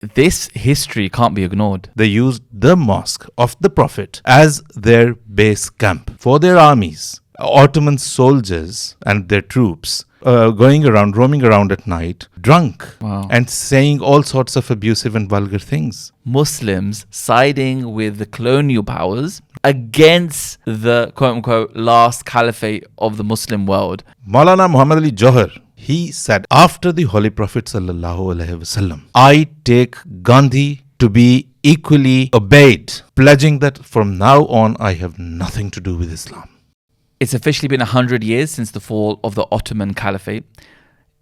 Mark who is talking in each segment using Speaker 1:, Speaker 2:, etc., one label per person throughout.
Speaker 1: this history can't be ignored.
Speaker 2: They used the mosque of the Prophet as their base camp for their armies. Ottoman soldiers and their troops roaming around at night, drunk, and saying all sorts of abusive and vulgar things.
Speaker 1: Muslims siding with the colonial powers against the quote-unquote last caliphate of the Muslim world.
Speaker 2: Maulana Muhammad Ali Johar, he said, after the Holy Prophet ﷺ, I take Gandhi to be equally obeyed, pledging that from now on I have nothing to do with Islam.
Speaker 1: It's officially been 100 years since the fall of the Ottoman Caliphate.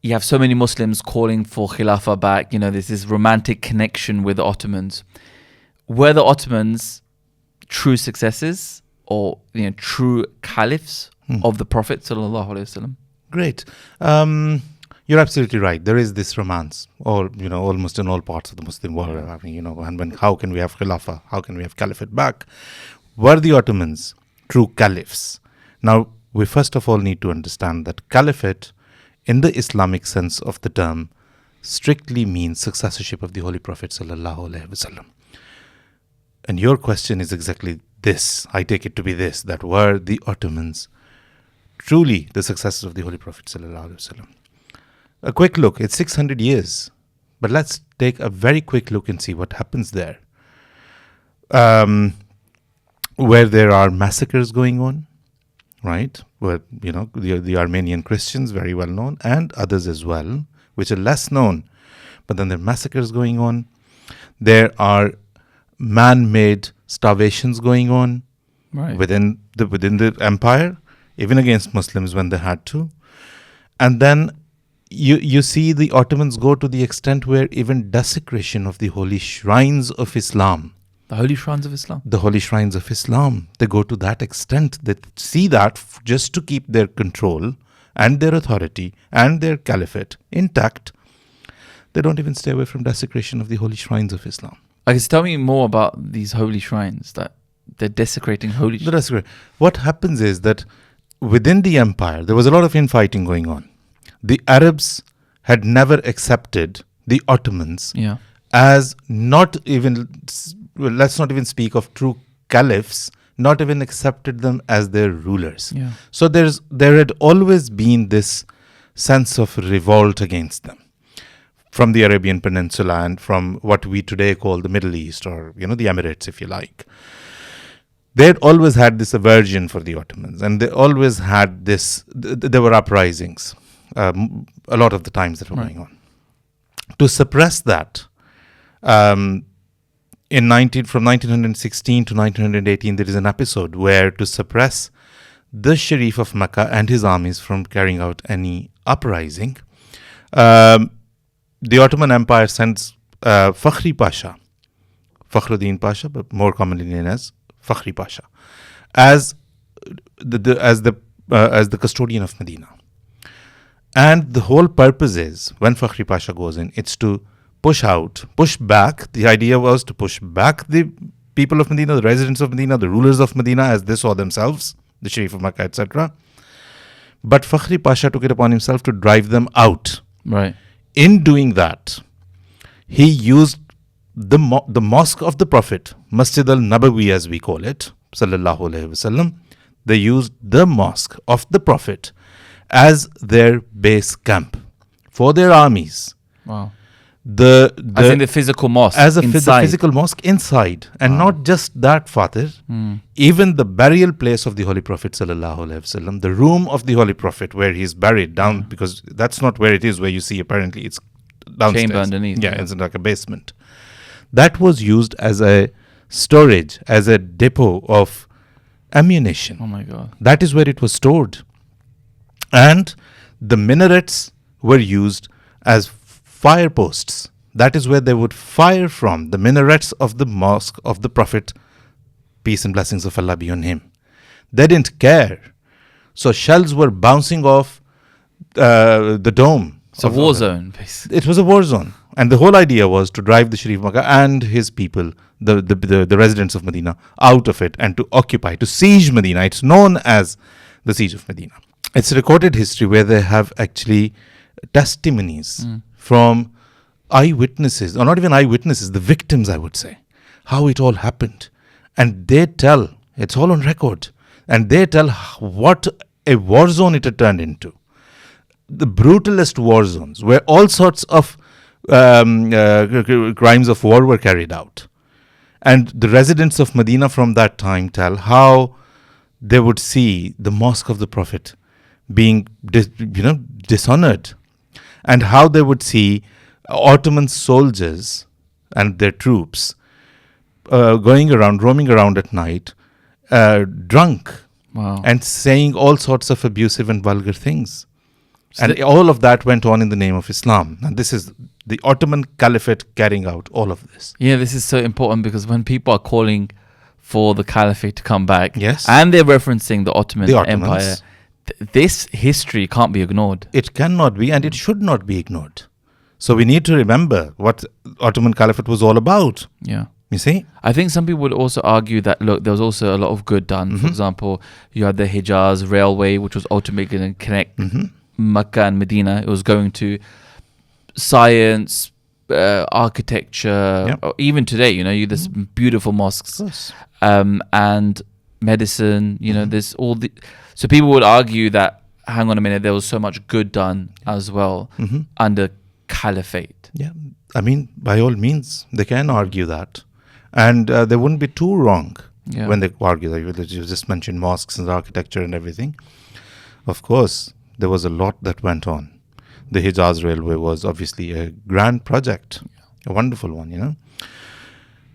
Speaker 1: You have so many Muslims calling for Khilafah back. You know, there's this romantic connection with the Ottomans. Were the Ottomans true successors or true Caliphs of the Prophet sallallahu alaihi wasallam?
Speaker 2: Great. You're absolutely right. There is this romance, almost in all parts of the Muslim world. I mean, and how can we have Khilafah? How can we have Caliphate back? Were the Ottomans true Caliphs? Now, we first of all need to understand that Caliphate, in the Islamic sense of the term, strictly means successorship of the Holy Prophet sallallahu alaihi wasallam. And your question is exactly this. I take it to be this, that were the Ottomans truly the successors of the Holy Prophet sallallahu alaihi wasallam? A quick look, it's 600 years. But let's take a very quick look and see what happens there. Where there are massacres going on, right? Where, the Armenian Christians, very well known, and others as well, which are less known. But then there are massacres going on. There are man-made starvations going on within the empire, even against Muslims when they had to. And then you see the Ottomans go to the extent where even desecration of the holy shrines of Islam.
Speaker 1: The holy shrines of Islam?
Speaker 2: The holy shrines of Islam. They go to that extent. They see that just to keep their control and their authority and their caliphate intact. They don't even stay away from desecration of the holy shrines of Islam.
Speaker 1: Okay, so tell me more about these holy shrines that they're desecrating holy shrines.
Speaker 2: What happens is that within the empire, there was a lot of infighting going on. The Arabs had never accepted the Ottomans as not even, let's not even speak of true caliphs, not even accepted them as their rulers. So there had always been this sense of revolt against them from the Arabian Peninsula and from what we today call the Middle East, or the Emirates, if you like. They had always had this aversion for the Ottomans, and they always had this, there were uprisings a lot of the times that were going on. To suppress that, from 1916 to 1918, there is an episode where, to suppress the Sharif of Mecca and his armies from carrying out any uprising, the Ottoman Empire sends Fakhruddin Pasha, but more commonly known as Fakhri Pasha, as the custodian of Medina. And the whole purpose is, when Fakhri Pasha goes in, it's to push back. The idea was to push back the people of Medina, the residents of Medina, the rulers of Medina, as they saw themselves, the Sharif of Makkah, etc. But Fakhri Pasha took it upon himself to drive them out.
Speaker 1: Right.
Speaker 2: In doing that, he used the mosque of the Prophet, Masjid an-Nabawi as we call it, sallallahu alaihi wasallam. They used the mosque of the Prophet as their base camp for their armies.
Speaker 1: Wow. As in the physical mosque,
Speaker 2: as a physical mosque inside. And not just that, Fatir. Even the burial place of the Holy Prophet sallallahu alaihi wasallam, the room of the Holy Prophet where he is buried down, because that's not where it is, where you see apparently it's downstairs.
Speaker 1: Chamber underneath.
Speaker 2: Yeah, it's like a basement. That was used as a storage, as a depot of ammunition.
Speaker 1: Oh my God.
Speaker 2: That is where it was stored. And the minarets were used as fire posts. That is where they would fire from, the minarets of the mosque of the Prophet, peace and blessings of Allah be on him. They didn't care. So shells were bouncing off the dome.
Speaker 1: It's a war zone, basically.
Speaker 2: It was a war zone. And the whole idea was to drive the Sharif Makkah and his people, the residents of Medina, out of it and to occupy, to siege Medina. It's known as the Siege of Medina. It's recorded history where they have actually testimonies from eyewitnesses, or not even eyewitnesses, the victims, I would say, how it all happened. And they tell, it's all on record, and they tell what a war zone it had turned into. The brutalest war zones where all sorts of crimes of war were carried out. And the residents of Medina from that time tell how they would see the mosque of the Prophet being dishonored, and how they would see Ottoman soldiers and their troops roaming around at night, drunk, and saying all sorts of abusive and vulgar things. So and all of that went on in the name of Islam. And this is the Ottoman Caliphate carrying out all of this.
Speaker 1: Yeah, this is so important, because when people are calling for the Caliphate to come back,
Speaker 2: yes,
Speaker 1: and they're referencing the Ottoman Empire, this history can't be ignored.
Speaker 2: It cannot be, and it should not be ignored. So we need to remember what Ottoman Caliphate was all about.
Speaker 1: Yeah.
Speaker 2: You see?
Speaker 1: I think some people would also argue that, look, there was also a lot of good done. For example, you had the Hijaz Railway, which was ultimately going to connect Mecca and Medina. It was going to science, architecture, even today, there's beautiful mosques, and medicine, there's all the... So people would argue that, hang on a minute, there was so much good done as well under Caliphate.
Speaker 2: Yeah, I mean, by all means, they can argue that. And they wouldn't be too wrong when they argue that. You just mentioned mosques and architecture and everything. Of course, there was a lot that went on. The Hijaz Railway was obviously a grand project, a wonderful one,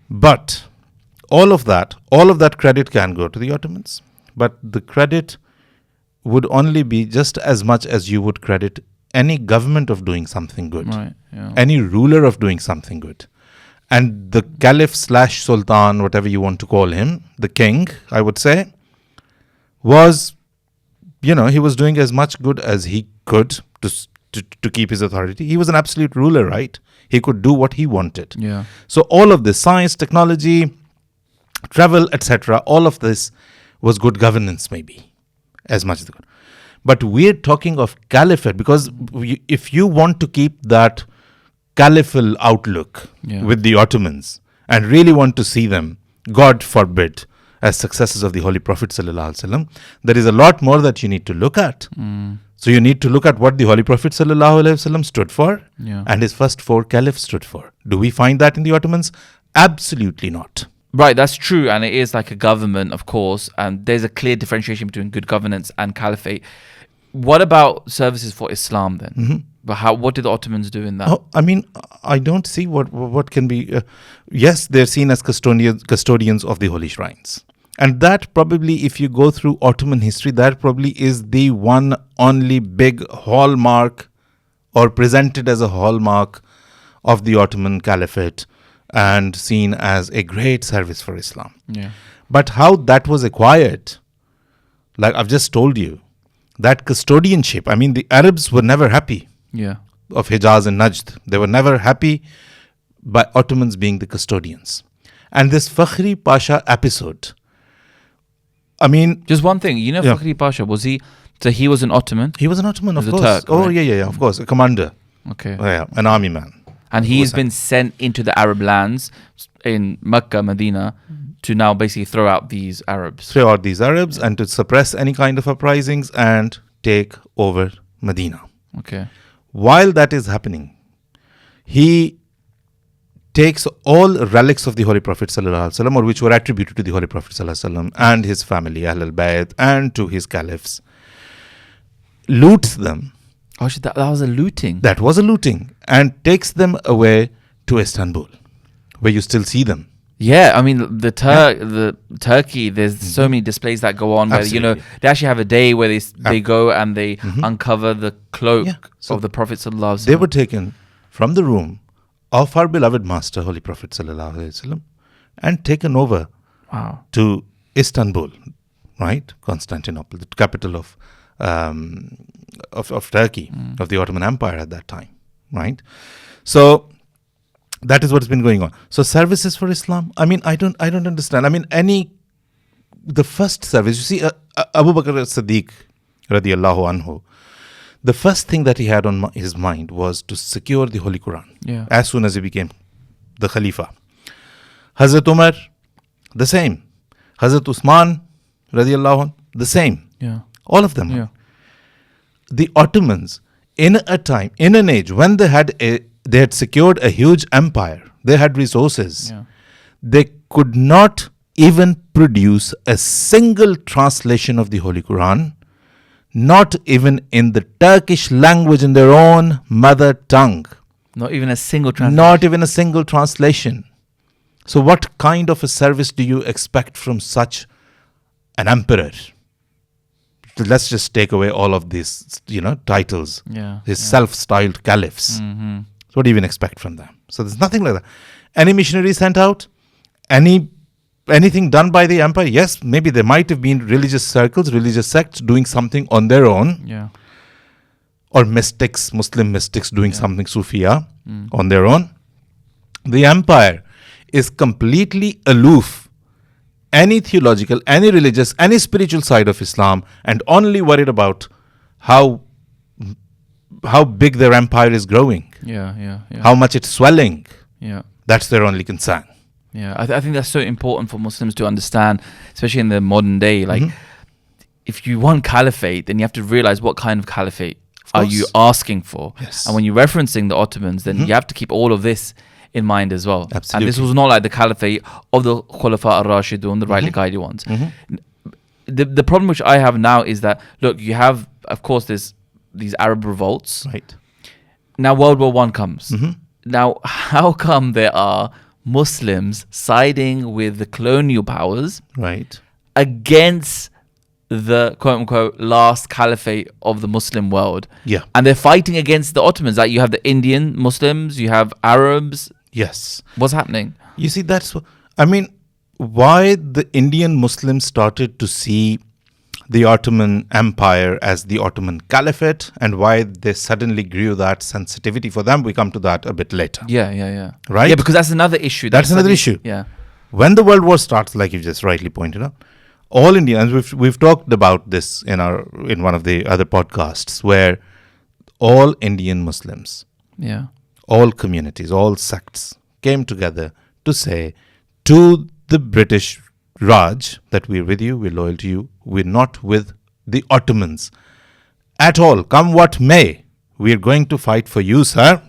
Speaker 2: But all of that credit can go to the Ottomans. But the credit would only be just as much as you would credit any government of doing something good, any ruler of doing something good. And the Caliph / Sultan, whatever you want to call him, the king, I would say, was, he was doing as much good as he could to keep his authority. He was an absolute ruler, right? He could do what he wanted.
Speaker 1: Yeah.
Speaker 2: So all of this, science, technology, travel, etc., all of this was good governance, maybe, as much as good. But we're talking of caliphate, because if you want to keep that caliphal outlook with the Ottomans and really want to see them, God forbid, as successors of the Holy Prophet ﷺ, there is a lot more that you need to look at. So you need to look at what the Holy Prophet ﷺ stood for and his first 4 caliphs stood for. Do we find that in the Ottomans? Absolutely not.
Speaker 1: Right, that's true, and it is like a government, of course, and there's a clear differentiation between good governance and caliphate. What about services for Islam then? But what did the Ottomans do in that?
Speaker 2: Oh, I mean, I don't see what can be... yes, they're seen as custodians of the holy shrines. And that probably, if you go through Ottoman history, that probably is the one only big hallmark, or presented as a hallmark, of the Ottoman Caliphate, and seen as a great service for Islam.
Speaker 1: Yeah.
Speaker 2: But how that was acquired, like I've just told you, that custodianship, I mean, the Arabs were never happy of Hijaz and Najd. They were never happy by Ottomans being the custodians. And this Fakhri Pasha episode, I mean...
Speaker 1: Just one thing, Fakhri Pasha, was he... So he was an Ottoman?
Speaker 2: He was an Ottoman, of course.
Speaker 1: Turk,
Speaker 2: oh,
Speaker 1: right?
Speaker 2: yeah, of course. A commander.
Speaker 1: Okay.
Speaker 2: Oh, yeah, an army man.
Speaker 1: And he's been sent into the Arab lands in Mecca, Medina, to now basically throw out these Arabs.
Speaker 2: And to suppress any kind of uprisings and take over Medina.
Speaker 1: Okay.
Speaker 2: While that is happening, he takes all relics of the Holy Prophet ﷺ, or which were attributed to the Holy Prophet ﷺ and his family, Ahlul Bayt, and to his caliphs, loots them.
Speaker 1: Oh, that was a looting.
Speaker 2: That was a looting, and takes them away to Istanbul, where you still see them.
Speaker 1: Yeah, I mean the Turkey. There's so many displays that go on where
Speaker 2: Absolutely.
Speaker 1: they actually have a day where they go and they uncover the cloak of the Prophet ﷺ.
Speaker 2: They were taken from the room of our beloved Master, Holy Prophet ﷺ, and taken over to Istanbul, right? Constantinople, the capital of Turkey, of the Ottoman Empire at that time, right? So that is what's been going on. So services for Islam, I mean, I don't understand. I mean, the first service, you see, Abu Bakr as-Siddiq, radiyallahu anhu, the first thing that he had on his mind was to secure the Holy Quran.
Speaker 1: Yeah.
Speaker 2: As soon as he became the Khalifa. Hazrat Umar, the same. Hazrat Usman, radiallahu anh, the same.
Speaker 1: Yeah.
Speaker 2: All of them.
Speaker 1: Yeah.
Speaker 2: The Ottomans, in an age when they had secured a huge empire, they had resources.
Speaker 1: Yeah.
Speaker 2: They could not even produce a single translation of the Holy Quran, not even in the Turkish language, in their own mother tongue.
Speaker 1: Not even a single translation.
Speaker 2: Not even a single translation. So what kind of a service do you expect from such an emperor? Let's just take away all of these, titles.
Speaker 1: Yeah.
Speaker 2: His self-styled caliphs.
Speaker 1: Mm-hmm.
Speaker 2: So what do you even expect from them? So there's nothing like that. Any missionary sent out? Anything done by the empire? Yes, maybe there might have been religious circles, religious sects doing something on their own.
Speaker 1: Yeah.
Speaker 2: Or mystics, Muslim mystics doing something Sufiya on their own. The empire is completely aloof, any theological, any religious, any spiritual side of Islam, and only worried about how big their empire is growing,
Speaker 1: Yeah.
Speaker 2: how much it's swelling.
Speaker 1: Yeah.
Speaker 2: That's their only concern.
Speaker 1: Yeah, I think that's so important for Muslims to understand, especially in the modern day. Like, if you want caliphate, then you have to realize what kind of caliphate are you asking for.
Speaker 2: Yes.
Speaker 1: And when you're referencing the Ottomans, then you have to keep all of this in mind as well.
Speaker 2: Absolutely.
Speaker 1: And this was not like the caliphate of the Khilafat al-Rashidun, the rightly guided ones. The problem which I have now is that, look, you have, of course, these Arab revolts.
Speaker 2: Right.
Speaker 1: Now World War I comes. Now, how come there are Muslims siding with the colonial powers
Speaker 2: Right.
Speaker 1: against the quote-unquote last caliphate of the Muslim world?
Speaker 2: Yeah.
Speaker 1: And they're fighting against the Ottomans. Like, you have the Indian Muslims, you have Arabs.
Speaker 2: Yes.
Speaker 1: What's happening?
Speaker 2: You see, why the Indian Muslims started to see the Ottoman Empire as the Ottoman Caliphate and why they suddenly grew that sensitivity for them, we come to that a bit later.
Speaker 1: Yeah.
Speaker 2: Right?
Speaker 1: Yeah, because that's another issue.
Speaker 2: That's another issue.
Speaker 1: Yeah.
Speaker 2: When the World War starts, like you just rightly pointed out, all Indians, we've talked about this in one of the other podcasts, where all Indian Muslims,
Speaker 1: Yeah.
Speaker 2: all communities, all sects came together to say to the British Raj that we're with you, we're loyal to you, we're not with the Ottomans at all. Come what may, we're going to fight for you, sir,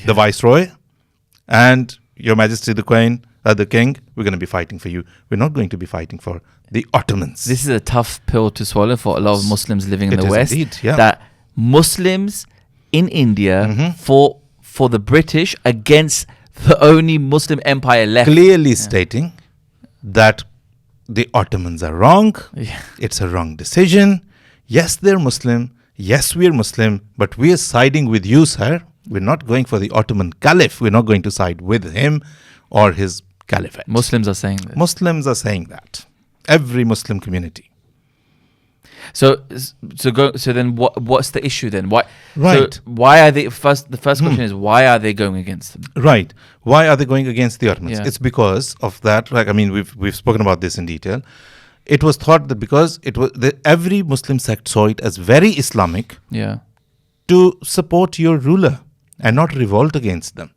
Speaker 2: the Viceroy, and Your Majesty the Queen, the King, we're going to be fighting for you. We're not going to be fighting for the Ottomans.
Speaker 1: This is a tough pill to swallow for a lot of Muslims living in the West.
Speaker 2: Indeed, yeah.
Speaker 1: That Muslims in India fought for the British against the only Muslim empire left.
Speaker 2: Clearly stating that the Ottomans are wrong.
Speaker 1: Yeah.
Speaker 2: It's a wrong decision. Yes, they're Muslim. Yes, we're Muslim. But we're siding with you, sir. We're not going for the Ottoman Caliph. We're not going to side with him or his caliphate.
Speaker 1: Muslims are saying this.
Speaker 2: Muslims are saying that. Every Muslim community.
Speaker 1: So then what's the issue then? Why?
Speaker 2: Right.
Speaker 1: So why are they the first question is, why are they going against them?
Speaker 2: Right. Why are they going against the Ottomans?
Speaker 1: Yeah.
Speaker 2: It's because of that. We've spoken about this in detail. It was thought that because every Muslim sect saw it as very Islamic
Speaker 1: Yeah.
Speaker 2: to support your ruler and not revolt against them.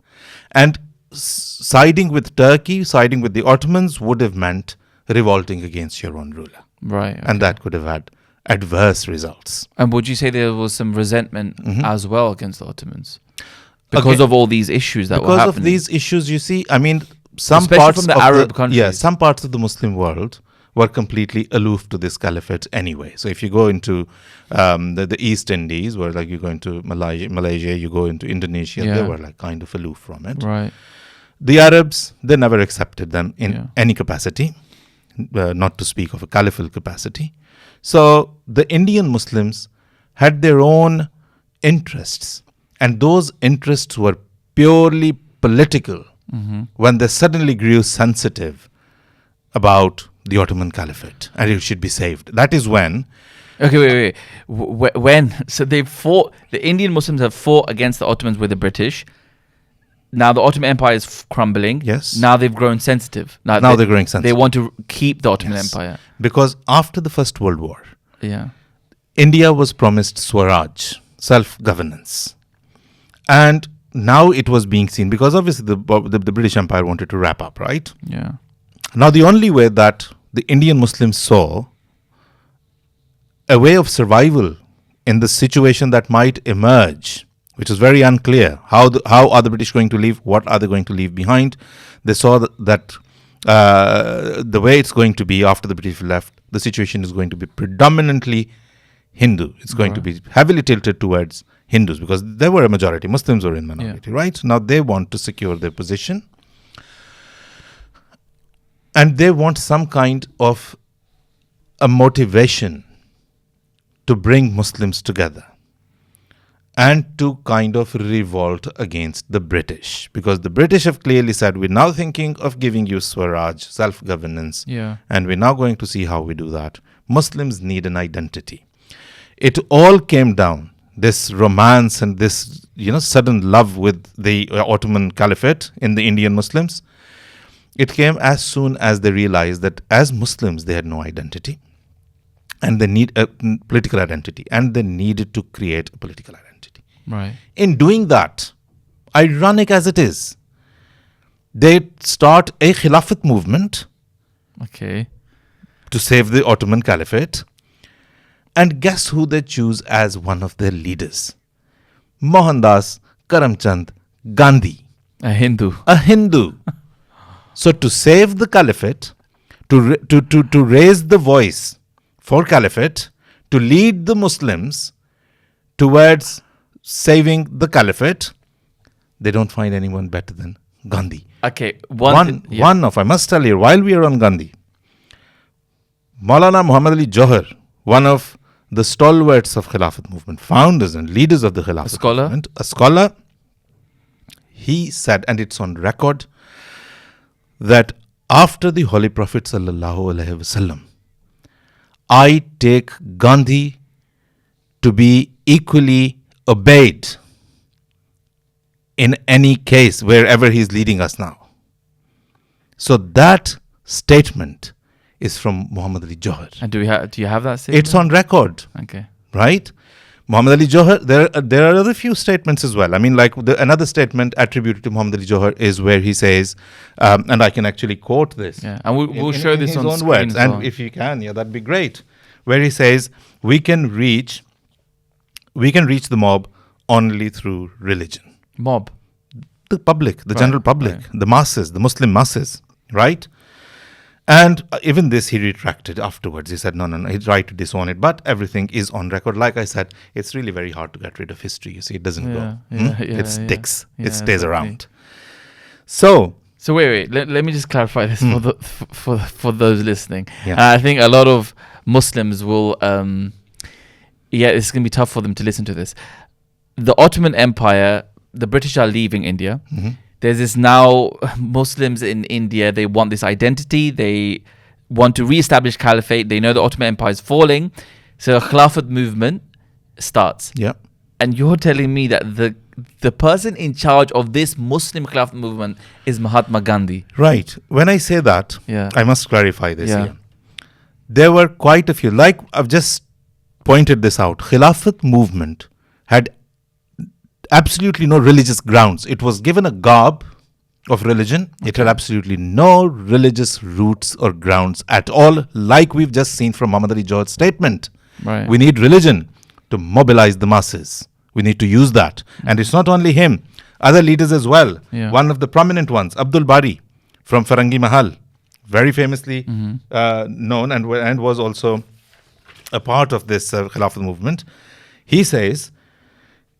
Speaker 2: And siding with Turkey, siding with the Ottomans would have meant revolting against your own ruler.
Speaker 1: Right.
Speaker 2: And that could have had adverse results.
Speaker 1: And would you say there was some resentment as well against the Ottomans because of all these issues that were happening?
Speaker 2: Because of these issues, you see, some
Speaker 1: Especially
Speaker 2: parts
Speaker 1: from the
Speaker 2: of
Speaker 1: Arab countries.
Speaker 2: Yeah, some parts of the Muslim world were completely aloof to this caliphate anyway. So if you go into the East Indies, where like you go into Malaysia, you go into Indonesia, they were like kind of aloof from it.
Speaker 1: Right.
Speaker 2: The Arabs, they never accepted them in any capacity, not to speak of a caliphal capacity. So the Indian Muslims had their own interests, and those interests were purely political when they suddenly grew sensitive about the Ottoman Caliphate and it should be saved. That is when...
Speaker 1: Okay, wait. When? So they fought, the Indian Muslims have fought against the Ottomans with the British. Now the Ottoman Empire is crumbling.
Speaker 2: Yes.
Speaker 1: Now they've grown sensitive.
Speaker 2: Now they're growing sensitive.
Speaker 1: They want to keep the Ottoman Empire.
Speaker 2: Because after the First World War,
Speaker 1: Yeah.
Speaker 2: India was promised Swaraj, self-governance. And now it was being seen, because obviously the British Empire wanted to wrap up, right?
Speaker 1: Yeah.
Speaker 2: Now the only way that the Indian Muslims saw a way of survival in the situation that might emerge, which was very unclear. How are the British going to leave? What are they going to leave behind? They saw that the way it's going to be after the British left, the situation is going to be predominantly Hindu. It's going to be heavily tilted towards Hindus, because there were a majority. Muslims were in minority, right? Now they want to secure their position. And they want some kind of a motivation to bring Muslims together and to kind of revolt against the British, because the British have clearly said, we're now thinking of giving you Swaraj, self-governance, and we're now going to see how we do that. Muslims need an identity. It all came down, this romance and this, sudden love with the Ottoman Caliphate in the Indian Muslims. It came as soon as they realized that as Muslims, they had no identity. And they need a political identity, and they needed to create a political identity.
Speaker 1: Right.
Speaker 2: In doing that, ironic as it is, they start a Khilafat movement.
Speaker 1: Okay.
Speaker 2: To save the Ottoman Caliphate. And guess who they choose as one of their leaders? Mohandas Karamchand Gandhi.
Speaker 1: A Hindu.
Speaker 2: A Hindu. So to save the Caliphate, to raise the voice for Caliphate, to lead the Muslims towards saving the Caliphate, they don't find anyone better than Gandhi.
Speaker 1: Okay,
Speaker 2: I must tell you, while we are on Gandhi, Maulana Muhammad Ali Johar, one of the stalwarts of Khilafat movement, founders and leaders of the Khilafat movement, a scholar, he said, and it's on record, that after the Holy Prophet sallallahu alaihi wasallam, I take Gandhi to be equally obeyed in any case, wherever he's leading us now. So that statement is from Muhammad Ali Johar.
Speaker 1: And do you have that statement?
Speaker 2: It's on record.
Speaker 1: Okay.
Speaker 2: Right? Muhammad Ali Johar, there are other few statements as well. I mean, like another statement attributed to Muhammad Ali Johar is where he says, and I can actually quote this.
Speaker 1: Yeah, and we'll show this on
Speaker 2: his own
Speaker 1: screen
Speaker 2: words.
Speaker 1: as well.
Speaker 2: And if you can, that'd be great. Where he says, we can reach the mob only through religion.
Speaker 1: Mob?
Speaker 2: The public, the general public, the masses, the Muslim masses, right? And even this he retracted afterwards. He said, no, he tried to disown it, but everything is on record. Like I said, it's really very hard to get rid of history. You see, it doesn't go. It sticks. It stays around. So
Speaker 1: wait. Let me just clarify this for those listening.
Speaker 2: Yeah.
Speaker 1: I think a lot of Muslims will, it's going to be tough for them to listen to this. The Ottoman Empire, the British are leaving India. Mm-hmm. There's this now Muslims in India, they want this identity. They want to reestablish caliphate. They know the Ottoman Empire is falling. So a Khilafat movement starts.
Speaker 2: Yeah.
Speaker 1: And you're telling me that the person in charge of this Muslim Khilafat movement is Mahatma Gandhi.
Speaker 2: Right. When I say that, I must clarify this here. There were quite a few, like I've just pointed this out. Khilafat movement had absolutely no religious grounds. It was given a garb of religion. Okay. It had absolutely no religious roots or grounds at all, like we've just seen from Muhammad Ali Johar's statement.
Speaker 1: Right.
Speaker 2: We need religion to mobilize the masses. We need to use that. Mm-hmm. And it's not only him, other leaders as well. Yeah. One of the prominent ones, Abdul Bari from Farangi Mahal, very famously known and was also a part of this Khilafat movement. He says,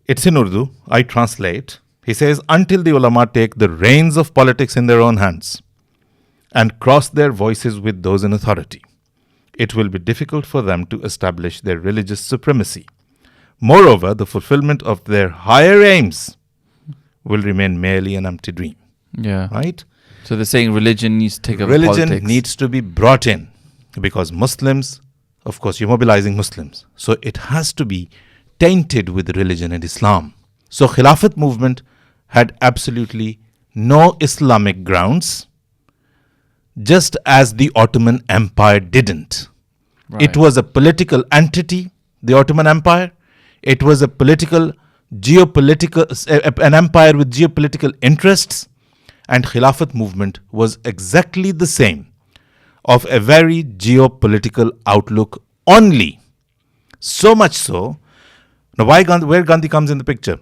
Speaker 2: it's in Urdu, I translate. He says, until the ulama take the reins of politics in their own hands and cross their voices with those in authority, it will be difficult for them to establish their religious supremacy. Moreover, the fulfillment of their higher aims will remain merely an empty dream.
Speaker 1: Yeah.
Speaker 2: Right?
Speaker 1: So they're saying religion needs to take over
Speaker 2: Religion
Speaker 1: politics.
Speaker 2: needs to be brought in because Muslims, of course, you're mobilizing Muslims. So it has to be tainted with religion and Islam. So Khilafat movement had absolutely no Islamic grounds, just as the Ottoman Empire didn't. Right. It was a political entity the Ottoman Empire. It was an empire with geopolitical interests, and Khilafat movement was exactly the same, of a very geopolitical outlook only. So much so. Now, where Gandhi comes in the picture?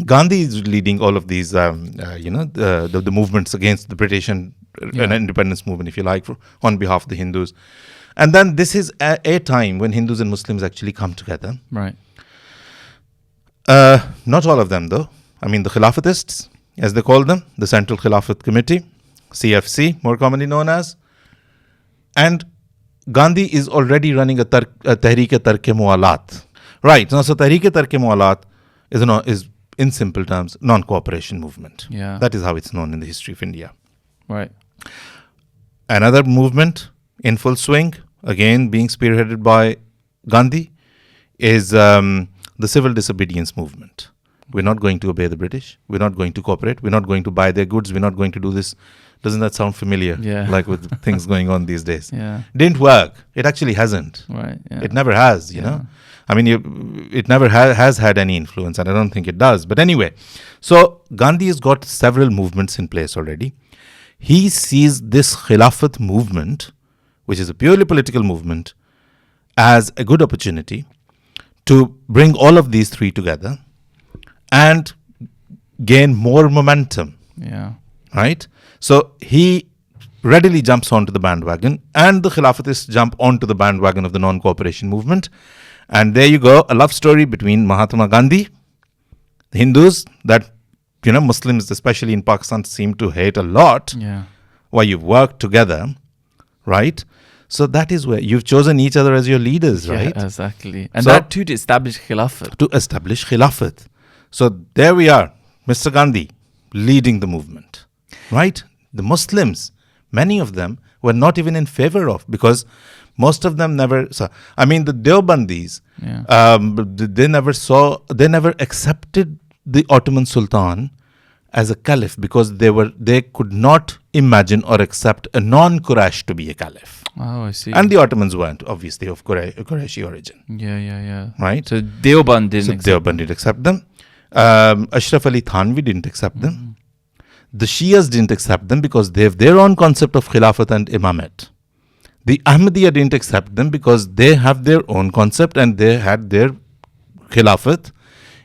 Speaker 2: Gandhi is leading all of these, the movements against the British and an independence movement, if you like, on behalf of the Hindus. And then this is a time when Hindus and Muslims actually come together.
Speaker 1: Right.
Speaker 2: Not all of them, though. I mean, the Khilafatists, as they call them, the Central Khilafat Committee, CFC, more commonly known as. And Gandhi is already running a Tahrik-e-Tark-e-Muwalat. Right. Now, so Tahrik-e-Tark-e-Muwalat is, in simple terms, non-cooperation movement.
Speaker 1: Yeah.
Speaker 2: That is how it's known in the history of India.
Speaker 1: Right.
Speaker 2: Another movement in full swing, again being spearheaded by Gandhi, is the civil disobedience movement. We're not going to obey the British. We're not going to cooperate. We're not going to buy their goods. We're not going to do this. Doesn't that sound familiar?
Speaker 1: Yeah.
Speaker 2: Like with things going on these days.
Speaker 1: Yeah.
Speaker 2: Didn't work. It actually hasn't.
Speaker 1: Right. Yeah.
Speaker 2: It never has, you know. I mean, it never has had any influence, and I don't think it does. But anyway, so Gandhi has got several movements in place already. He sees this Khilafat movement, which is a purely political movement, as a good opportunity to bring all of these three together and gain more momentum.
Speaker 1: Yeah.
Speaker 2: Right? So he readily jumps onto the bandwagon, and the Khilafatists jump onto the bandwagon of the non-cooperation movement. And there you go, a love story between Mahatma Gandhi, the Hindus, that, you know, Muslims, especially in Pakistan, seem to hate a lot.
Speaker 1: Yeah.
Speaker 2: Why you've worked together, right? So that is where you've chosen each other as your leaders, right?
Speaker 1: Yeah, exactly. And
Speaker 2: So-
Speaker 1: that too to establish Khilafat.
Speaker 2: To establish Khilafat. So there we are, Mr. Gandhi leading the movement, right? The Muslims, many of them were not even in favor of, because most of them never saw. I mean, the Deobandis, they never accepted the Ottoman Sultan as a caliph, because they could not imagine or accept a non-Quraysh to be a caliph.
Speaker 1: Oh, I see.
Speaker 2: And the Ottomans weren't, obviously, of Qurayshi origin.
Speaker 1: Yeah.
Speaker 2: Right?
Speaker 1: So Deoband didn't
Speaker 2: So
Speaker 1: accept.
Speaker 2: Deoband didn't accept them. Ashraf Ali Thanvi didn't accept them. The Shias didn't accept them because they have their own concept of Khilafat and Imamate. The Ahmadiyya didn't accept them because they have their own concept and they had their Khilafat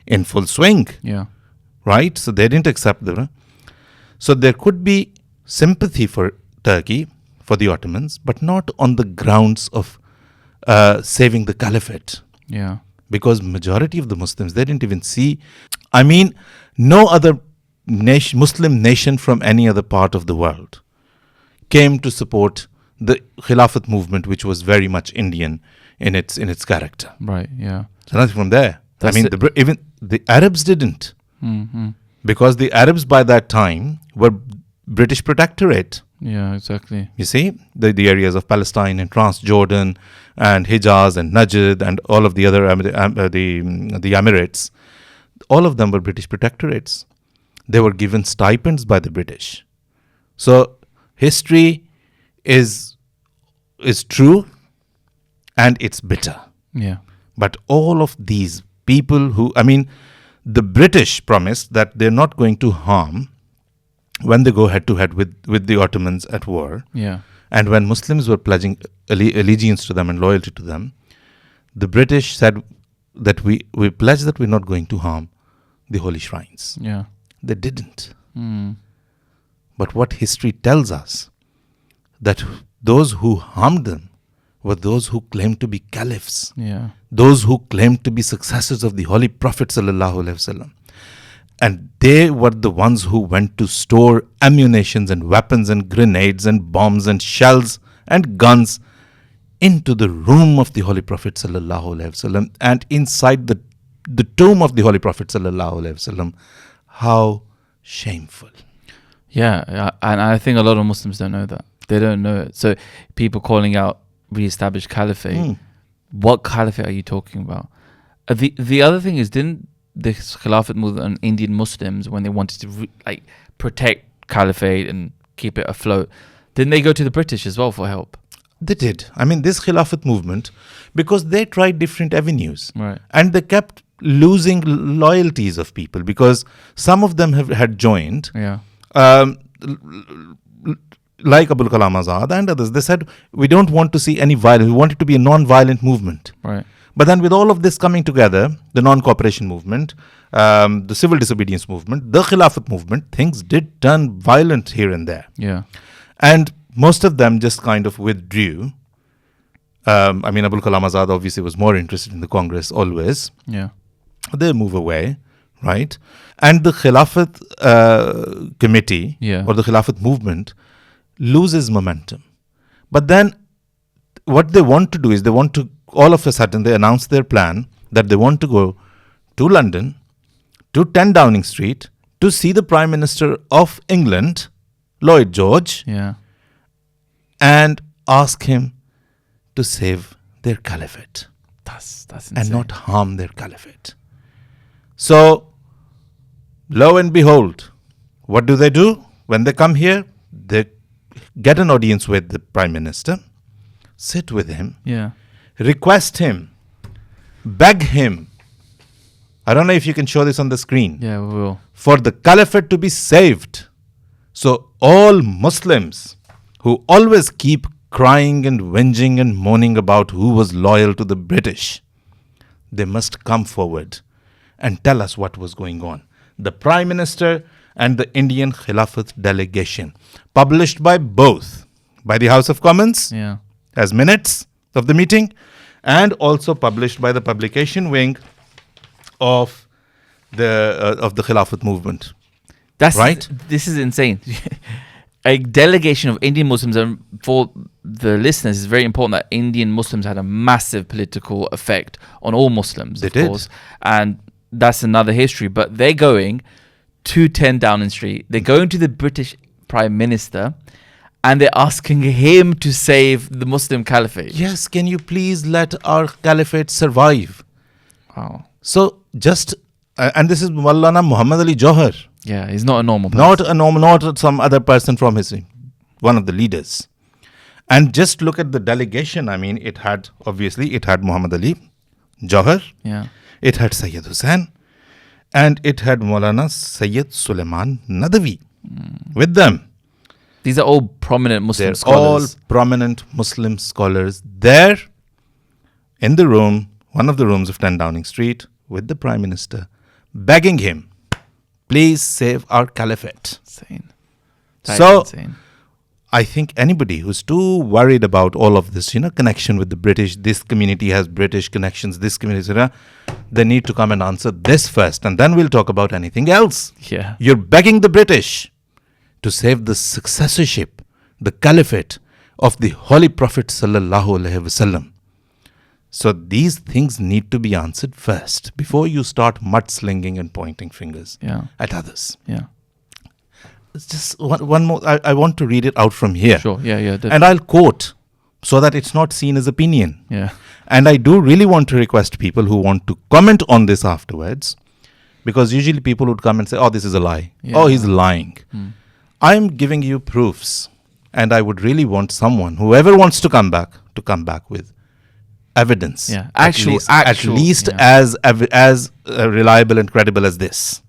Speaker 2: in full swing.
Speaker 1: Yeah.
Speaker 2: Right? So they didn't accept them. So there could be sympathy for Turkey, for the Ottomans, but not on the grounds of saving the Caliphate.
Speaker 1: Yeah.
Speaker 2: Because majority of the Muslims, they didn't even see. I mean, no other Muslim nation from any other part of the world came to support the Khilafat movement, which was very much Indian in its character.
Speaker 1: Right. Yeah.
Speaker 2: So nothing from there.
Speaker 1: That's
Speaker 2: I mean,
Speaker 1: it.
Speaker 2: even the Arabs didn't,
Speaker 1: Mm-hmm.
Speaker 2: because the Arabs by that time were British protectorate.
Speaker 1: Yeah. Exactly.
Speaker 2: You see, the areas of Palestine and Transjordan and Hijaz and Najd and all of the other the Emirates, all of them were British protectorates. They were given stipends by the British. So history is true and it's bitter.
Speaker 1: Yeah.
Speaker 2: But all of these people who, I mean, the British promised that they're not going to harm when they go head to head with the Ottomans at war.
Speaker 1: Yeah.
Speaker 2: And when Muslims were pledging allegiance to them and loyalty to them, the British said that we pledge that we're not going to harm the holy shrines.
Speaker 1: Yeah.
Speaker 2: They didn't.
Speaker 1: Mm.
Speaker 2: But what history tells us, that those who harmed them were those who claimed to be caliphs,
Speaker 1: Yeah.
Speaker 2: those who claimed to be successors of the Holy Prophet sallallahu alaihi wasallam. And they were the ones who went to store ammunitions and weapons and grenades and bombs and shells and guns into the room of the Holy Prophet sallallahu alaihi wasallam and inside the tomb of the Holy Prophet sallallahu alaihi wasallam. How shameful.
Speaker 1: Yeah. And I think a lot of Muslims don't know that. They don't know it. So people calling out re-established caliphate. What caliphate are you talking about? The other thing is, didn't the Khilafat movement and Indian Muslims, when they wanted to protect caliphate and keep it afloat, didn't they go to the British as well for help?
Speaker 2: They did. I mean, this Khilafat movement, because they tried different avenues.
Speaker 1: Right.
Speaker 2: And they kept losing loyalties of people because some of them had joined.
Speaker 1: Yeah.
Speaker 2: Like Abul Kalam Azad and others. They said, we don't want to see any violence. We want it to be a non-violent movement.
Speaker 1: Right.
Speaker 2: But then with all of this coming together, the non-cooperation movement, the civil disobedience movement, the Khilafat movement, things did turn violent here and there.
Speaker 1: Yeah.
Speaker 2: And most of them just kind of withdrew. I mean, Abul Kalam Azad obviously was more interested in the Congress always.
Speaker 1: Yeah.
Speaker 2: They move away, right? And the Khilafat committee or the Khilafat movement loses momentum. But then what they want to do is they want to, all of a sudden, they announce their plan that they want to go to London, to 10 Downing Street, to see the Prime Minister of England, Lloyd George, and ask him to save their caliphate.
Speaker 1: That's insane.
Speaker 2: And not harm their caliphate. So, lo and behold, what do? When they come here, they get an audience with the Prime Minister, sit with him, request him, beg him. I don't know if you can show this on the screen.
Speaker 1: Yeah, we will.
Speaker 2: For the caliphate to be saved. So all Muslims who always keep crying and whinging and moaning about who was loyal to the British, they must come forward and tell us what was going on. The Prime Minister and the Indian Khilafat delegation, published by both, by the House of Commons as minutes of the meeting, and also published by the publication wing of the Khilafat movement.
Speaker 1: That's
Speaker 2: right.
Speaker 1: This is insane. A delegation of Indian Muslims, and for the listeners, it's very important that Indian Muslims had a massive political effect on all Muslims, of course, and that's another history. But they're going to 10 Downing Street. They're going to the British Prime Minister, and they're asking him to save the Muslim Caliphate.
Speaker 2: Yes, can you please let our Caliphate survive?
Speaker 1: Wow.
Speaker 2: So just, and this is Maulana Muhammad Ali Johar.
Speaker 1: Yeah, he's not a normal person.
Speaker 2: Not some other person from history, one of the leaders. And just look at the delegation. I mean, it had Muhammad Ali Johar.
Speaker 1: Yeah.
Speaker 2: It had Sayyid Hussain. And it had Maulana Sayyid Sulaiman Nadawi with them.
Speaker 1: These are all prominent Muslim scholars.
Speaker 2: All prominent Muslim scholars there in the room, one of the rooms of 10 Downing Street, with the Prime Minister, begging him, please save our caliphate.
Speaker 1: Insane.
Speaker 2: Insane. I think anybody who's too worried about all of this, connection with the British, this community has British connections, this community, they need to come and answer this first, and then we'll talk about anything else.
Speaker 1: Yeah.
Speaker 2: You're begging the British to save the successorship, the caliphate of the Holy Prophet Sallallahu Alaihi Wasallam. So these things need to be answered first before you start mudslinging and pointing fingers at others.
Speaker 1: Yeah.
Speaker 2: It's just one more. I want to read it out from here.
Speaker 1: Sure. Yeah. Definitely.
Speaker 2: And I'll quote so that it's not seen as opinion.
Speaker 1: Yeah.
Speaker 2: And I do really want to request people who want to comment on this afterwards, because usually people would come and say, oh, this is a lie.
Speaker 1: Yeah.
Speaker 2: Oh, he's lying. I'm giving you proofs, and I would really want someone, whoever wants to come back with evidence.
Speaker 1: Yeah,
Speaker 2: at least as reliable and credible as this.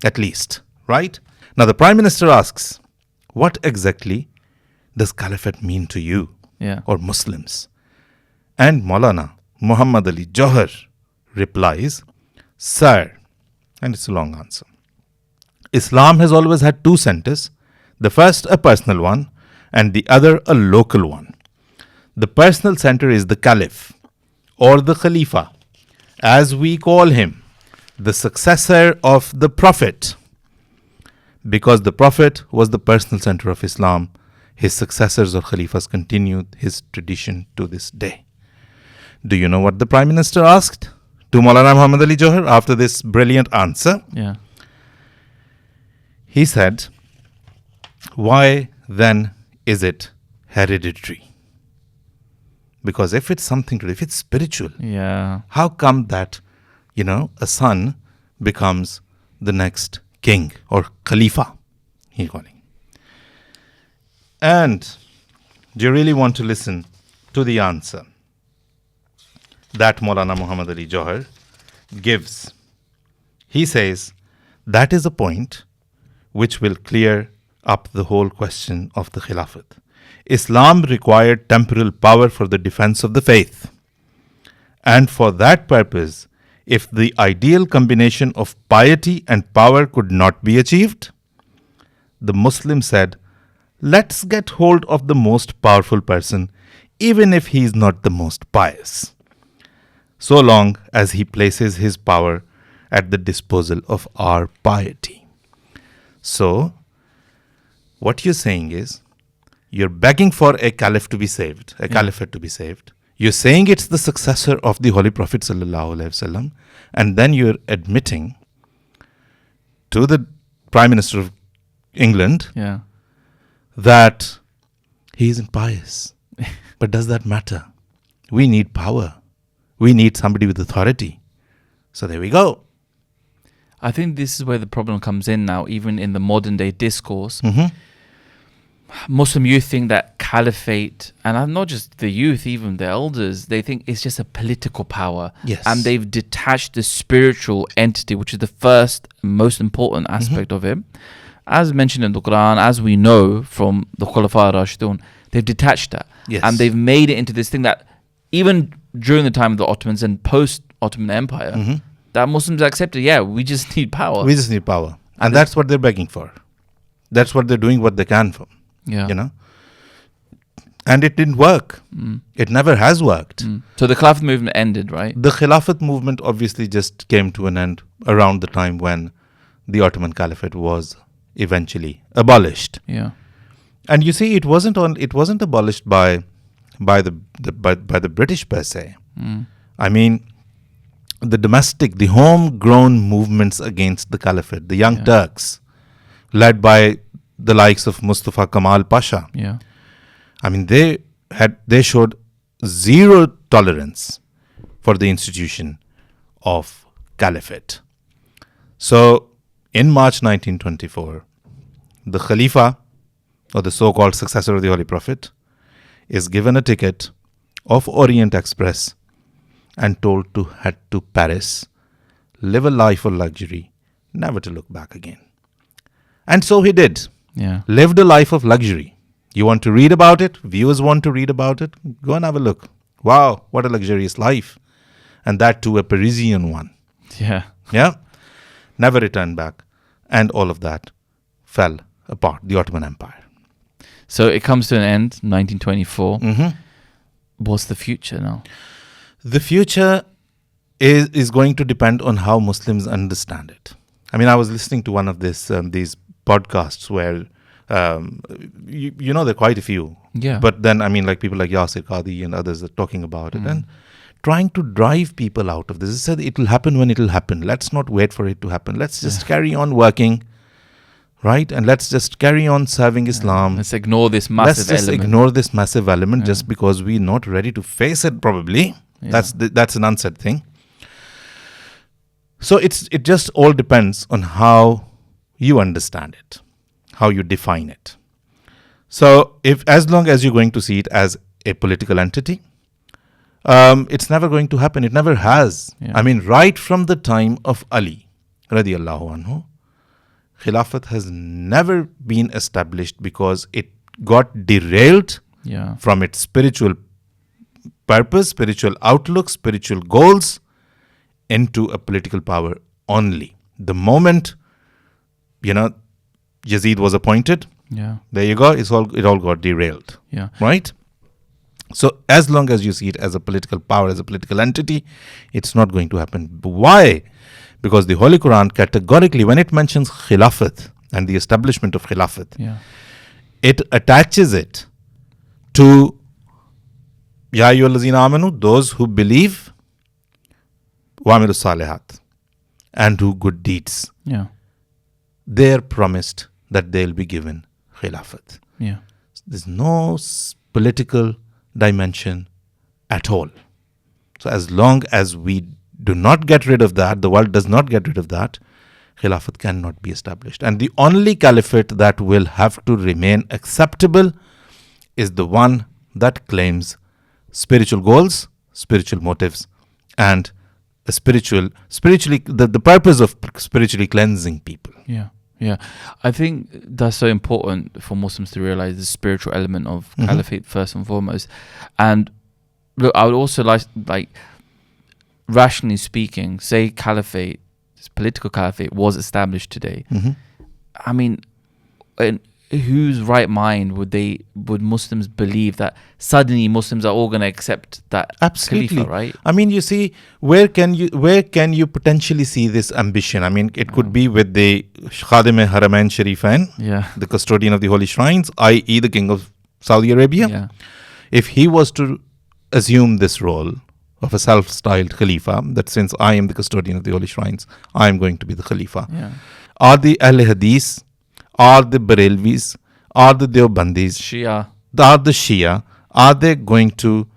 Speaker 2: At least, right? Now the Prime Minister asks, what exactly does Caliphate mean to you or Muslims? And Maulana Muhammad Ali Johar replies, Sir, and it's a long answer, Islam has always had two centers, the first a personal one and the other a local one. The personal center is the Caliph, or the Khalifa, as we call him, the successor of the Prophet. Because the Prophet was the personal center of Islam, his successors or Khalifas continued his tradition to this day. Do you know what the Prime Minister asked to Maulana Muhammad Ali Johar after this brilliant answer?
Speaker 1: Yeah.
Speaker 2: He said, why then is it hereditary? Because if it's something if it's spiritual, how come that, a son becomes the next king or Khalifa, he's calling. And do you really want to listen to the answer that Maulana Muhammad Ali Johar gives. He says that is a point which will clear up the whole question of the Khilafat. Islam required temporal power for the defense of the faith. And for that purpose, if the ideal combination of piety and power could not be achieved, the Muslim said, let's get hold of the most powerful person, even if he is not the most pious, so long as he places his power at the disposal of our piety. So, what you're saying is, you're begging for a caliph to be saved, a caliphate to be saved. You're saying it's the successor of the Holy Prophet ﷺ, and then you're admitting to the Prime Minister of England that he isn't pious. But does that matter? We need power. We need somebody with authority. So there we go.
Speaker 1: I think this is where the problem comes in now, even in the modern day discourse. Muslim youth think that caliphate, and not just the youth, even the elders, they think it's just a political power.
Speaker 2: Yes.
Speaker 1: And they've detached the spiritual entity, which is the first most important aspect of it. As mentioned in the Quran, as we know from the Khilafat Rashidun, they've detached that.
Speaker 2: Yes.
Speaker 1: And they've made it into this thing that even during the time of the Ottomans and post-Ottoman Empire, that Muslims accepted, we just need power.
Speaker 2: We just need power. And that's what they're begging for. That's what they're doing what they can for. You know? And it didn't work. It never has worked.
Speaker 1: So the Khilafat movement ended, right?
Speaker 2: The Khilafat movement obviously just came to an end around the time when the Ottoman Caliphate was eventually abolished. And you see, it wasn't abolished by the British per se. I mean, the domestic, the homegrown movements against the Caliphate, the Young Turks, led by the likes of Mustafa Kemal Pasha. I mean, they showed zero tolerance for the institution of Caliphate. So, in March 1924, the Khalifa, or the so-called successor of the Holy Prophet, is given a ticket of Orient Express and told to head to Paris, live a life of luxury, never to look back again. And so he did. Lived a life of luxury. You want to read about it? Viewers want to read about it? Go and have a look. Wow, what a luxurious life. And that too, a Parisian one. Never returned back. And all of that fell apart, the Ottoman Empire.
Speaker 1: So it comes to an end, 1924. What's the future now?
Speaker 2: The future is going to depend on how Muslims understand it. I mean, I was listening to one of these podcasts where, there are quite a few. But then, I mean, like people like Yasir Qadhi and others are talking about it and trying to drive people out of this. They said it will happen when it will happen. Let's not wait for it to happen. Let's just carry on working, right? And let's just carry on serving Islam.
Speaker 1: Let's ignore this massive element.
Speaker 2: Let's ignore this massive element just because we're not ready to face it, probably. That's an unsaid thing. So it just all depends on how you understand it, how you define it. So as long as you're going to see it as a political entity, it's never going to happen. It never has. I mean, right from the time of Ali, radiallahu anhu, Khilafat has never been established because it got derailed from its spiritual purpose, spiritual outlook, spiritual goals into a political power only. The moment, Yazid was appointed, there you go, it all got derailed. Right? So as long as you see it as a political power, as a political entity, it's not going to happen. Why? Because the Holy Quran categorically, when it mentions Khilafat and the establishment of Khilafat, it attaches it to Ya ayyuhallazina amanu, those who believe, wa amilu salihat, and do good deeds. They're promised that they'll be given Khilafat. There's no political dimension at all. So as long as we do not get rid of that, the world does not get rid of that, Khilafat cannot be established. And the only caliphate that will have to remain acceptable is the one that claims spiritual goals, spiritual motives, and spiritually the purpose of spiritually cleansing people.
Speaker 1: Yeah, I think that's so important for Muslims to realize the spiritual element of Caliphate first and foremost. And look, I would also like rationally speaking, say Caliphate, this political Caliphate was established today. I mean, in whose right mind would Muslims believe that suddenly Muslims are all going to accept that
Speaker 2: Absolutely.
Speaker 1: Khalifa, right?
Speaker 2: I mean, you see, where can you potentially see this ambition? I mean, it could be with the Khadim Haramain Sharifain, the custodian of the holy shrines, i.e. the king of Saudi Arabia. If he was to assume this role of a self-styled Khalifa, that since I am the custodian of the holy shrines, I am going to be the Khalifa. Are the Ahl Hadith, are the Barelvis, are the Deobandis, are the Shia, are they going to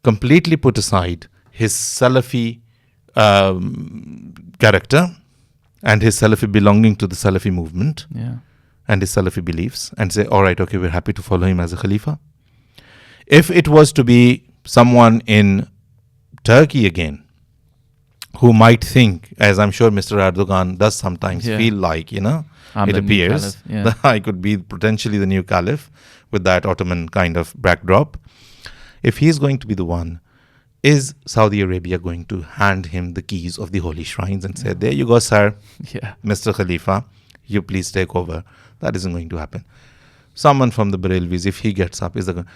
Speaker 2: completely put aside his Salafi character and his Salafi belonging to the Salafi movement and his Salafi beliefs and say, all right, okay, we're happy to follow him as a Khalifa? If it was to be someone in Turkey again, who might think, as I'm sure Mr. Erdogan does sometimes feel like, it appears that I could be potentially the new Caliph with that Ottoman kind of backdrop. If he's going to be the one, is Saudi Arabia going to hand him the keys of the holy shrines and say, there you go, sir, Mr. Khalifa, you please take over? That isn't going to happen. Someone from the Barelvis, if he gets up,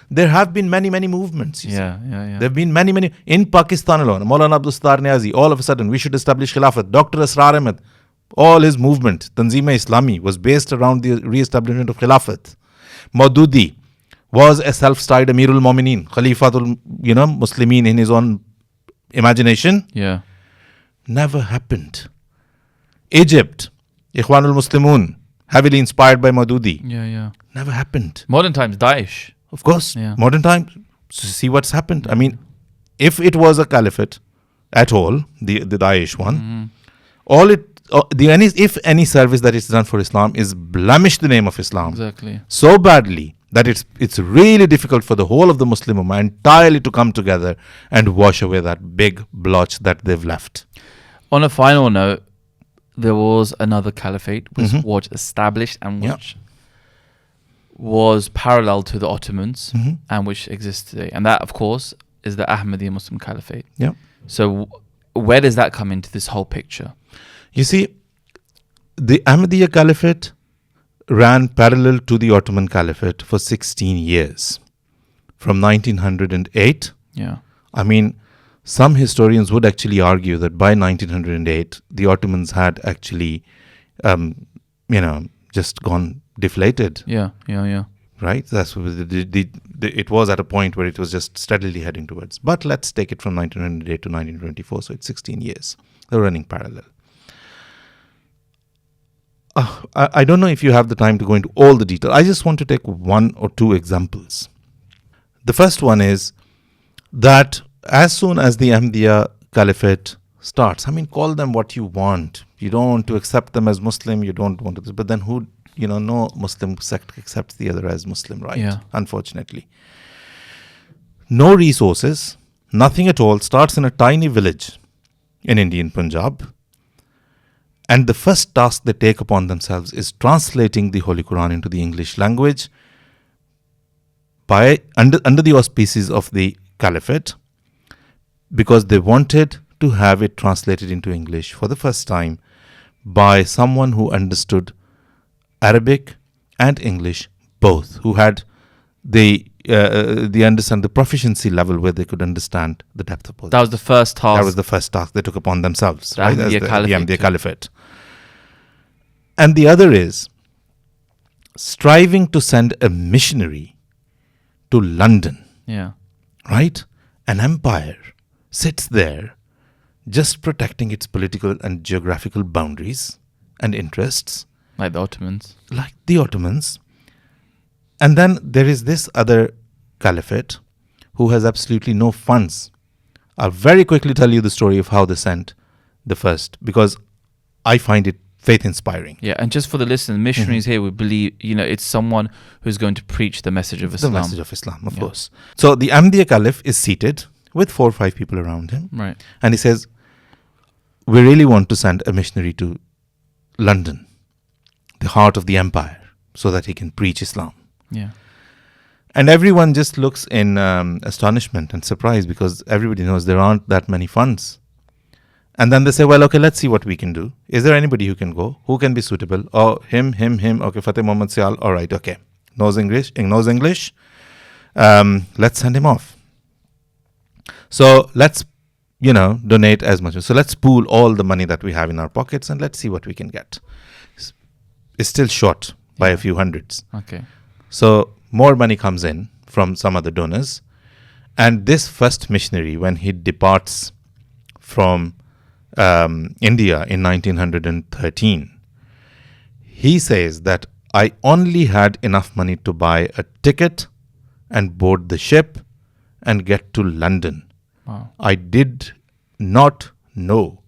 Speaker 2: there have been many movements. There have been many. In Pakistan alone, Maulana Abdul Sattar Niazi, all of a sudden, we should establish Khilafat. Dr. Asrar Ahmed, all his movement, Tanzim-e-Islami, was based around the re-establishment of Khilafat. Maududi was a self-styled Amirul Mu'mineen, Khalifatul, Muslimin in his own imagination. Never happened. Egypt, Ikhwanul Muslimun, heavily inspired by Maududi. Never happened.
Speaker 1: Modern times, Daesh.
Speaker 2: Of course. Modern times, see what's happened. I mean, if it was a caliphate at all, the Daesh one, if any service that is done for Islam is blemish the name of Islam so badly that it's really difficult for the whole of the Muslim Ummah entirely to come together and wash away that big blotch that they've left.
Speaker 1: On a final note, there was another caliphate which was established and which was parallel to the Ottomans and which exists today. And that, of course, is the Ahmadiyya Muslim Caliphate. So where does that come into this whole picture?
Speaker 2: You see, the Ahmadiyya Caliphate ran parallel to the Ottoman Caliphate for 16 years. From 1908. I mean, some historians would actually argue that by 1908, the Ottomans had actually, just gone deflated. Right? That's it was at a point where it was just steadily heading towards. But let's take it from 1908 to 1924. So it's 16 years. They're running parallel. I don't know if you have the time to go into all the detail. I just want to take one or two examples. The first one is that as soon as the Ahmadiyya Caliphate starts, I mean, call them what you want. You don't want to accept them as Muslim, you don't want to, but then who, no Muslim sect accepts the other as Muslim, right? Unfortunately. No resources, nothing at all, starts in a tiny village in Indian Punjab. And the first task they take upon themselves is translating the Holy Quran into the English language under the auspices of the Caliphate, because they wanted to have it translated into English for the first time by someone who understood Arabic and English both, who had the proficiency level where they could understand the depth of both.
Speaker 1: That was the first task.
Speaker 2: That was the first task they took upon themselves, right?
Speaker 1: The
Speaker 2: Ahmadiyya Caliphate. And the other is striving to send a missionary to London. Right? An empire sits there just protecting its political and geographical boundaries and interests.
Speaker 1: Like the Ottomans.
Speaker 2: And then there is this other caliphate who has absolutely no funds. I'll very quickly tell you the story of how they sent the first, because I find it faith inspiring.
Speaker 1: Yeah, and just for the listeners, missionaries here, we believe, it's someone who's going to preach the message of Islam.
Speaker 2: The message of Islam, of course. So the Ahmadiyya Caliph is seated with 4 or 5 people around him.
Speaker 1: Right.
Speaker 2: And he says, we really want to send a missionary to London, the heart of the empire, so that he can preach Islam.
Speaker 1: Yeah.
Speaker 2: And everyone just looks in astonishment and surprise, because everybody knows there aren't that many funds. And then they say, well, okay, let's see what we can do. Is there anybody who can go? Who can be suitable? Oh, him. Okay, Fateh Muhammad Sial. All right, okay. Knows English. Let's send him off. So let's, donate as much. So let's pool all the money that we have in our pockets and let's see what we can get. It's still short by a few hundreds.
Speaker 1: Okay.
Speaker 2: So more money comes in from some other donors. And this first missionary, when he departs from India in 1913, he says that I only had enough money to buy a ticket and board the ship and get to London.
Speaker 1: Wow.
Speaker 2: I did not know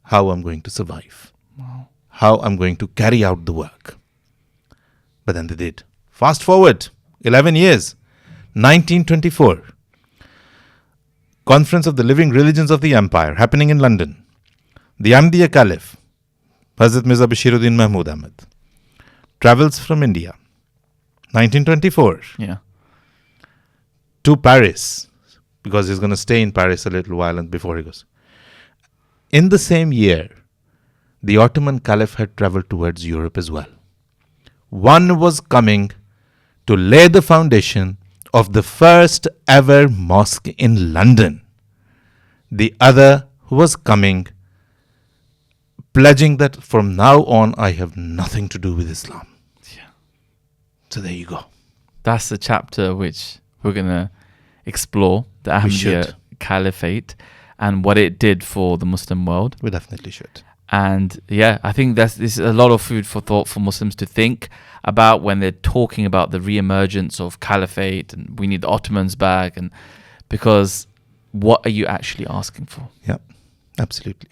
Speaker 2: how I'm going to survive, how I'm going to carry out the work. But then they did. Fast forward 11 years, 1924. Conference of the Living Religions of the Empire happening in London. The Ahmadiyya Caliph, Hazrat Mirza Bashiruddin Mahmood Ahmad, travels from India, 1924, to Paris, because he's going to stay in Paris a little while and before he goes. In the same year, the Ottoman Caliph had traveled towards Europe as well. One was coming to lay the foundation of the first ever mosque in London. The other was coming, pledging that from now on I have nothing to do with Islam.
Speaker 1: Yeah.
Speaker 2: So there you go.
Speaker 1: That's the chapter which we're going to explore, the Ahmadiyya Caliphate and what it did for the Muslim world.
Speaker 2: We definitely should.
Speaker 1: And I think this is a lot of food for thought for Muslims to think about when they're talking about the re-emergence of Caliphate and we need the Ottomans back, and because what are you actually asking for?
Speaker 2: Yeah, absolutely.